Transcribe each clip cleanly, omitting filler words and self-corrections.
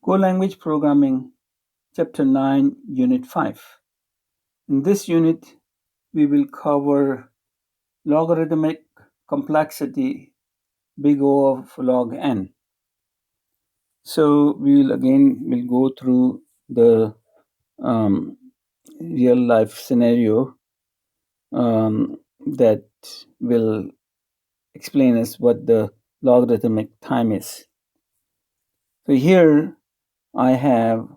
Co-language programming, chapter 9, unit 5. In this unit, we will cover logarithmic complexity, big O of log n. So we'll go through the real life scenario that will explain us what the logarithmic time is. So here I have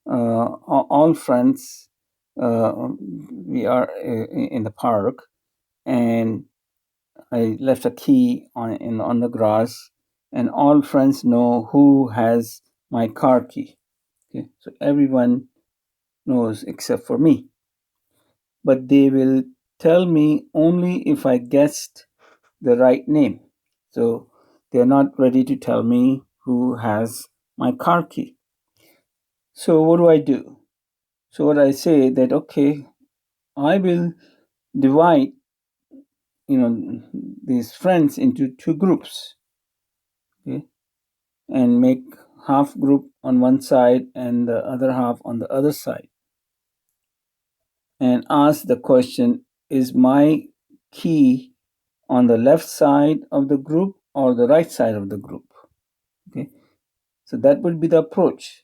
all friends. We are in the park, and I left a key on the grass, and all friends know who has my car key. Okay, so everyone knows except for me, but they will tell me only if I guessed the right name. So they're not ready to tell me who has my car key. So what do? So what I say that, okay, I will divide these friends into two groups, okay, and make half group on one side and the other half on the other side, and ask the question, is my key on the left side of the group or the right side of the group? Okay, so that would be the approach.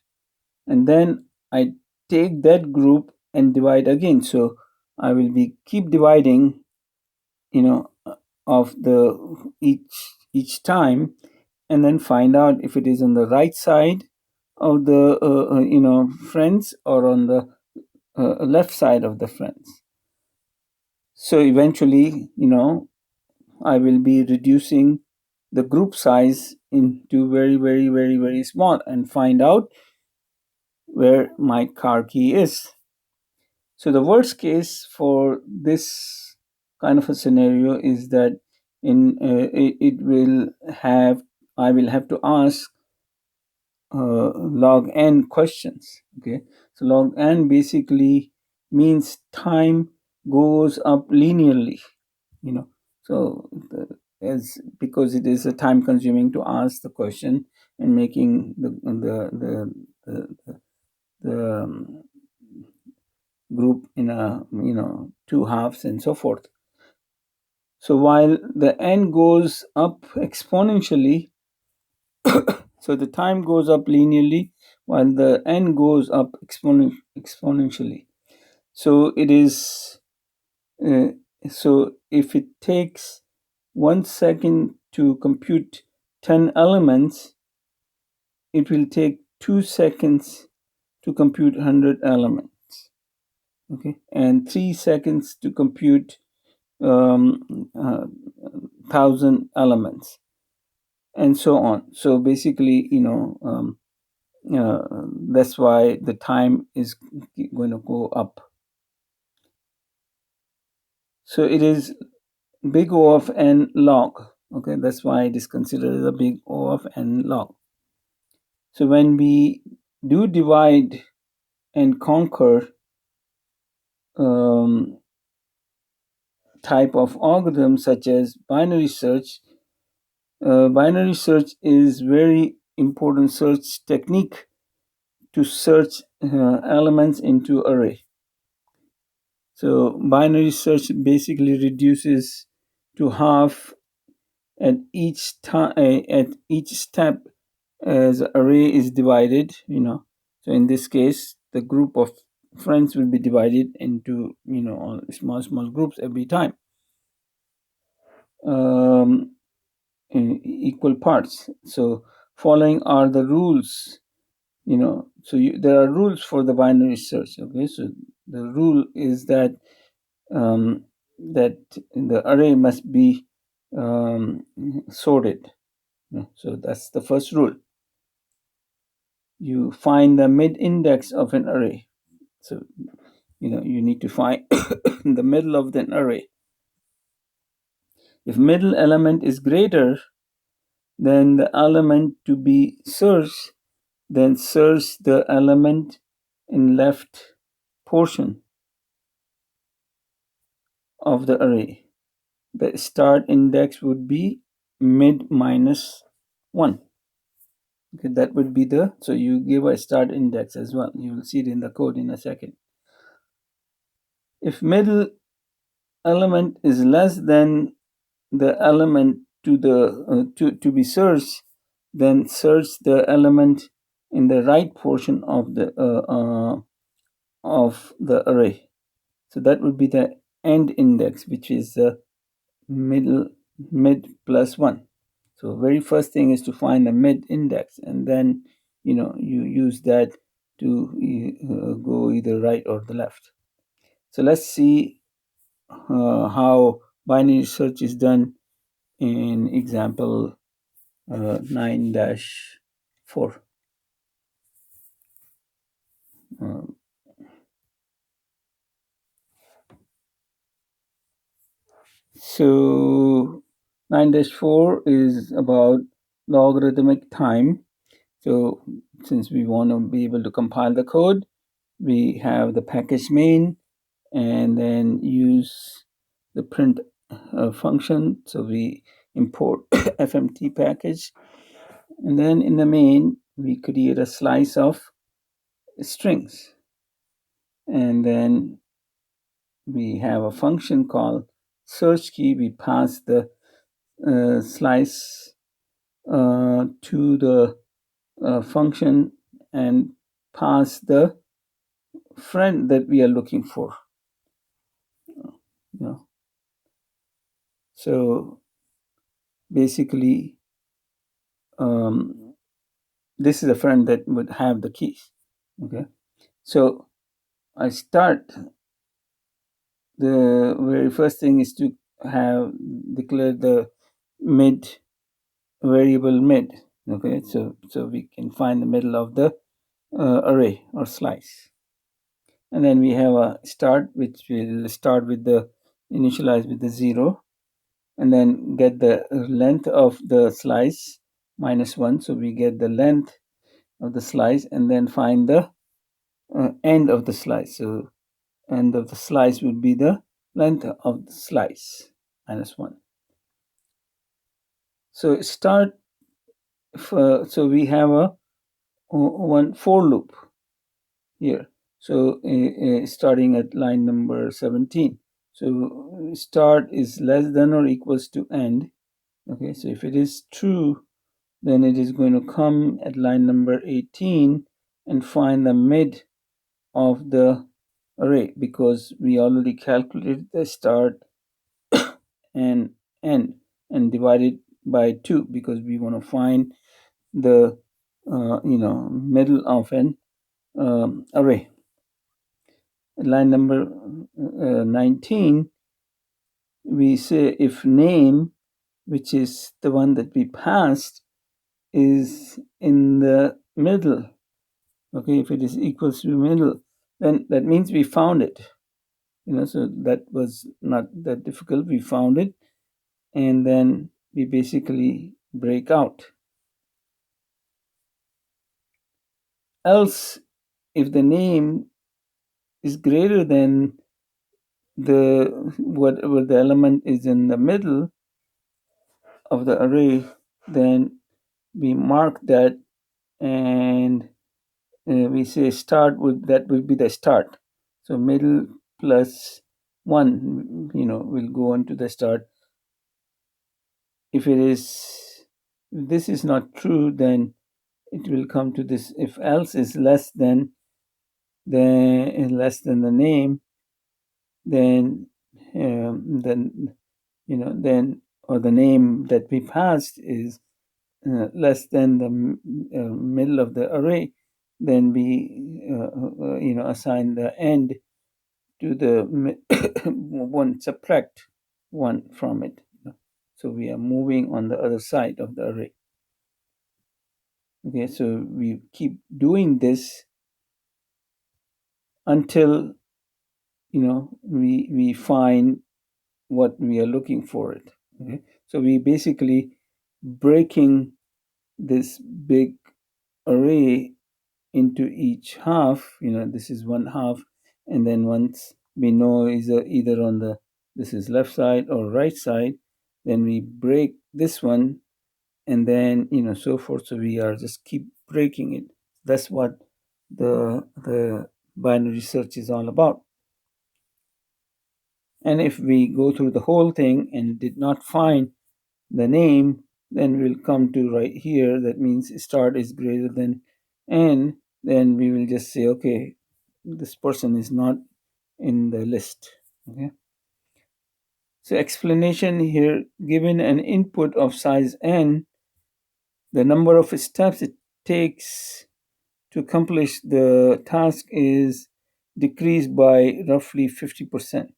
And then I take that group and divide again. So I will be keep dividing, of the each time, and then find out if it is on the right side of the friends or on the left side of the friends. So eventually, I will be reducing the group size into very, very, very, very small and find out where my car key is. So the worst case for this kind of a scenario is that I will have to ask log n questions. Okay, so log n basically means time goes up linearly. So as because it is a time consuming to ask the question and making the group in a two halves and so forth. So while the n goes up exponentially, so the time goes up linearly while the n goes up exponentially. So it is so if it takes 1 second to compute 10 elements, it will take 2 seconds to compute 100 elements. Okay, and 3 seconds to compute 1,000 elements, and so on. So basically, that's why the time is going to go up. So it is big O of n log. Okay, that's why it is considered as a big O of n log. So when we do divide and conquer type of algorithm such as binary search, binary search is very important search technique to search elements into array. So binary search basically reduces to half at each time at each step as array is divided. So in this case, the group of friends will be divided into small groups every time, in equal parts. So following are the rules. There are rules for the binary search. Okay, so the rule is that that the array must be sorted. So that's the first rule. You find the mid index of an array. So you need to find the middle of the array. If middle element is greater than the element to be searched, then search the element in left portion of the array. The start index would be mid minus 1. Okay, that would be the, so you give a start index as well. You will see it in the code in a second. If middle element is less than the element to be searched, then search the element in the right portion of the array. So that would be the end index, which is the middle mid plus one. So very first thing is to find the mid index, and then you use that to go either right or the left. So let's see how binary search is done in example 9-4. Um, so 9-4 is about logarithmic time. So since we want to be able to compile the code, we have the package main and then use the print function. So we import fmt package, and then in the main we create a slice of strings, and then we have a function called search key. We pass the slice to the function and pass the friend that we are looking for. You know, so basically, this is a friend that would have the keys. Okay, so I start. The very first thing is to have declare the mid variable mid. Okay, so we can find the middle of the array or slice, and then we have a start, which will start with the initialize with the 0, and then get the length of the slice -1. So we get the length of the slice, and then find the end of the slice. So end of the slice would be the length of the slice -1. So start. So we have a one for loop here. So starting at line number 17. So start is less than or equals to end. Okay, so if it is true, then it is going to come at line number 18 and find the mid of the array, because we already calculated the start and end and divided by 2, because we want to find the middle of an array. At line number 19, we say if name, which is the one that we passed, is in the middle. Okay, if it is equals to middle, then that means we found it. So that was not that difficult. We found it, and then we basically break out. Else, if the name is greater than the whatever the element is in the middle of the array, then we mark that, and we say start with that will be the start. So middle plus 1 will go on to the start. If this is not true, then it will come to this. If else is less than the name, then then or the name that we passed is less than the middle of the array, then we assign the end to the one, subtract 1 from it. So we are moving on the other side of the array. Okay, so we keep doing this until we find what we are looking for it. Okay, so we basically breaking this big array into each half. This is one half, and then once we know is either on the this is left side or right side, then we break this one and then so forth. So we are just keep breaking it. That's what the binary search is all about. And if we go through the whole thing and did not find the name, then we'll come to right here. That means start is greater than n. Then we will just say, okay, this person is not in the list. Okay. So explanation here: given an input of size n, the number of steps it takes to accomplish the task is decreased by roughly 50%.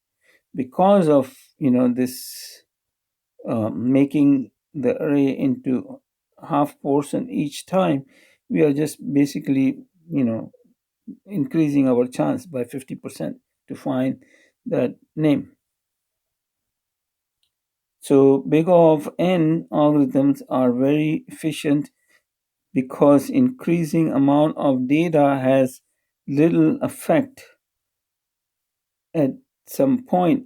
Because of this making the array into half portion each time, we are just basically increasing our chance by 50% to find that name. So big O of n algorithms are very efficient because increasing amount of data has little effect at some point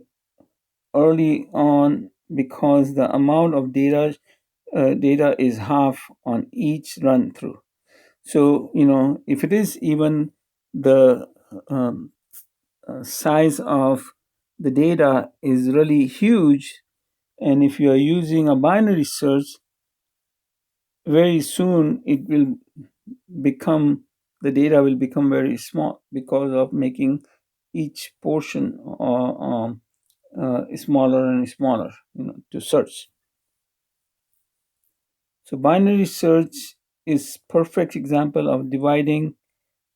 early on, because the amount of data is half on each run through. So if it is even the um, size of the data is really huge, and if you are using a binary search, very soon it will become the data will become very small because of making each portion smaller and smaller to search. So binary search is perfect example of dividing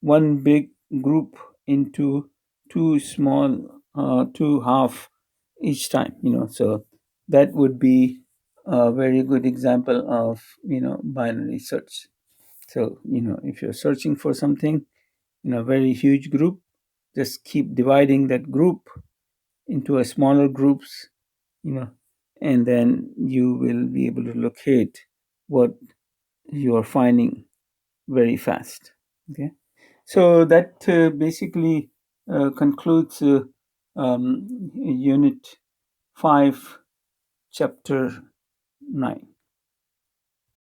one big group into two small two half each time. So that would be a very good example of binary search. So if you're searching for something in a very huge group, just keep dividing that group into a smaller groups, you know and then you will be able to locate what you are finding very fast. Okay, so that basically concludes unit 5, chapter 9.